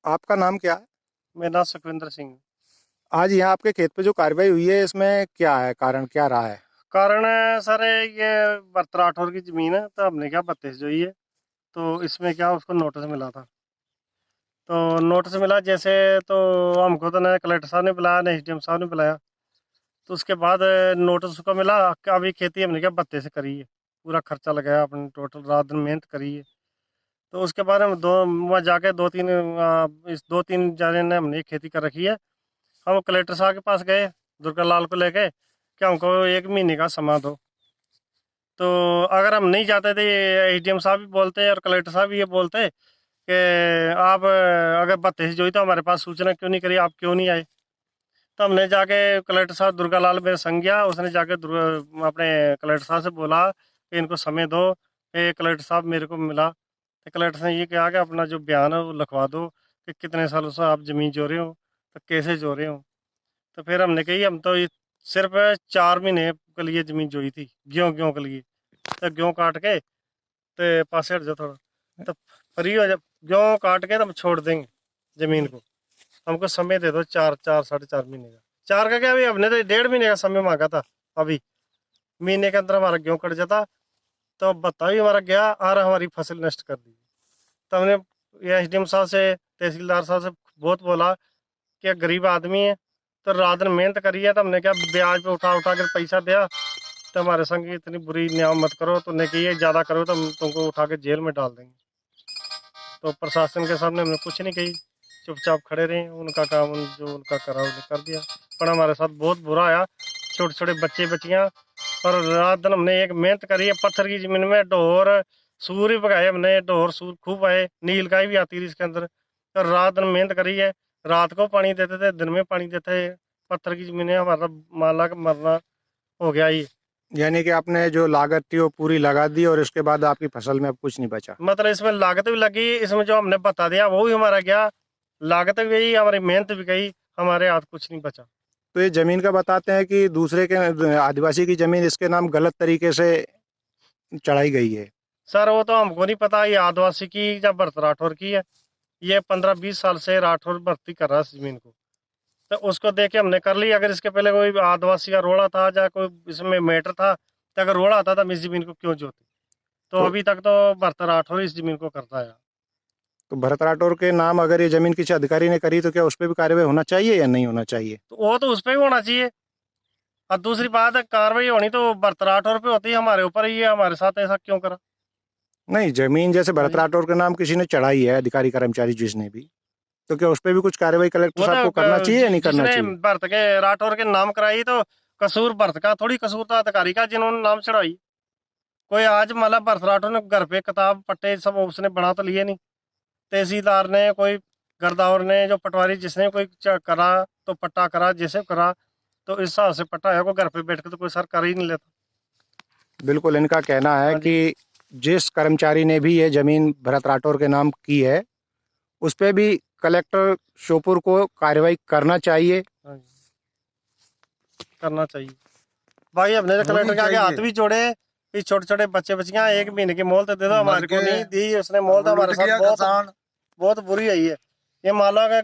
आपका नाम क्या है? मेरा नाम सुखविंदर सिंह। आज यहाँ आपके खेत पे जो कार्रवाई हुई है इसमें क्या है, कारण क्या रहा है? कारण सर ये बर्त राठौर की जमीन है, तो हमने क्या बत्तीस जो ही है। तो इसमें क्या उसको नोटिस मिला था। तो नोटिस मिला जैसे, तो हमको तो ना कलेक्टर साहब ने बुलाया ना एसडीएम साहब ने बुलाया। तो उसके बाद नोटिस उसको मिला कि अभी खेती हमने क्या बत्ते से करी है, पूरा खर्चा लगाया अपने, टोटल रात दिन मेहनत करी है। तो उसके बाद हम दो वहाँ जाके इस दो तीन जने ने हमने खेती कर रखी है। हम कलेक्टर साहब के पास गए, दुर्गा लाल को लेके, कि हमको 1 महीने का समय दो। तो अगर हम नहीं जाते थे, एसडीएम साहब भी बोलते और कलेक्टर साहब भी ये बोलते कि आप अगर बत्तीस से जोई तो हमारे पास सूचना क्यों नहीं करी, आप क्यों नहीं आए। तो हमने जाके कलेक्टर साहब दुर्गा लाल मेरे संग गया, उसने जाके अपने कलेक्टर साहब से बोला कि इनको समय दो। कि कलेक्टर साहब मेरे को मिला, तो कलेक्टर ने ये कहा कि अपना जो बयान है वो लिखवा दो कि कितने सालों से आप ज़मीन जो रहे हो, तो कैसे जो रहे हो। तो फिर हमने कही हम तो ये सिर्फ 4 महीने के लिए ज़मीन जोई थी, गेहूँ गेहूँ के लिए। तो गेहूँ काट के तो पासे हट जाओ थोड़ा, तो फ्री हो जा, गेहूँ काट के तो हम छोड़ देंगे ज़मीन को। हमको समय दे दो, 4 4 साढ़े 4 महीने का। चार का क्या, अभी हमने तो 1.5 महीने का समय मांगा था। अभी महीने के अंदर हमारा गेहूँ कट जाता, तो बता भी हमारा गया और हमारी फसल नष्ट कर दी। तो हमने ये एसडीएम साहब से, तहसीलदार साहब से बहुत बोला कि गरीब आदमी है, तो रात दिन मेहनत करी है, तो हमने क्या ब्याज पे उठा उठा कर पैसा दिया। तो हमारे संग इतनी बुरी न्याय मत करो, तो ने कही ज़्यादा करो तो हम तुमको उठा के जेल में डाल देंगे। तो प्रशासन के सामने हमने कुछ नहीं कही, चुपचाप खड़े रहे, उनका काम जो उनका करा उन्हें कर दिया। पर हमारे साथ बहुत बुरा आया, छोटे छोटे बच्चे बच्चियाँ। और रात दिन हमने एक मेहनत करी है, पत्थर की जमीन में ढोर सूर भी पकाए हमने, ढोर सूर खूब आए, नील गाय भी आती थी इसके अंदर। और रात दिन मेहनत करी है, रात को पानी देते थे, दिन में पानी देते थे। पत्थर की जमीन है, हमारा माला का मरना हो गया ये। यानी कि आपने जो लागत थी वो पूरी लगा दी और उसके बाद आपकी फसल में अब कुछ नहीं बचा। मतलब इसमें लागत भी लगी, इसमें जो हमने बता दिया वो भी हमारा गया, लागत भी गई, हमारी मेहनत भी गई, हमारे हाथ कुछ नहीं बचा। तो ये जमीन का बताते हैं कि दूसरे के आदिवासी की जमीन इसके नाम गलत तरीके से चढ़ाई गई है। सर वो तो हमको नहीं पता, ये आदिवासी की या भरत राठौर की है। ये 15 20 साल से राठौर भर्ती कर रहा है इस जमीन को। तो उसको देख के हमने कर ली। अगर इसके पहले कोई आदिवासी का रोड़ा था या कोई इसमें मैटर था, तो अगर रोड़ा आता तो हम इस जमीन को क्यों जोते। तो तो अभी तक तो भरत राठौर इस जमीन को करता है। तो भरत राठौर के नाम अगर ये जमीन किसी अधिकारी ने करी तो क्या उस पर भी कार्रवाई होना चाहिए या नहीं होना चाहिए? तो वो तो उस पर भी होना चाहिए। और दूसरी बात है, कार्रवाई होनी तो भरत राठौर पे होती है, हमारे ऊपर ही है, हमारे साथ ऐसा क्यों करा। नहीं, जमीन जैसे हाँ भरत जी। राठौर के नाम किसी ने चढ़ाई है, अधिकारी कर्मचारी जिसने भी, तो क्या उस पर भी कुछ कार्रवाई कलेक्टर वो साहब तो को करना चाहिए या नहीं करना जिसने चाहिए? भरत के राठौर के नाम कराई, तो कसूर भरत का थोड़ी, कसूर तो अधिकारी का जिन्होंने नाम चढ़ाई। कोई आज मतलब भरत राठौर ने घर पे किताब पट्टे सब उसने बना तो लिए नहीं। तहसीलदार ने, कोई गर्दावर ने, जो पटवारी जिसने कोई करा, तो पट्टा करा जैसे करा, तो इस हिसाब से पट्टा है, को घर पे बैठ के तो कोई सर कर ही नहीं लेता। बिल्कुल, इनका कहना है हाँ कि जी। जिस कर्मचारी ने भी ये जमीन भरत राठौर के नाम की है उस पे भी कलेक्टर श्योपुर को कार्रवाई करना चाहिए। हाँ जी, करना चाहिए। भाई हमने तो होनी कलेक्टर के आगे हाथ चाहिए। भी जोड़े कि छोटे छोटे बच्चे बच्चियां 1 महीने की मोहलत दे दो, मर हमारे को के नहीं दी उसने मोहलत। अब हमारे लुट साथ गया बहुत किसान। बहुत बुरी है ये। मान लो अगर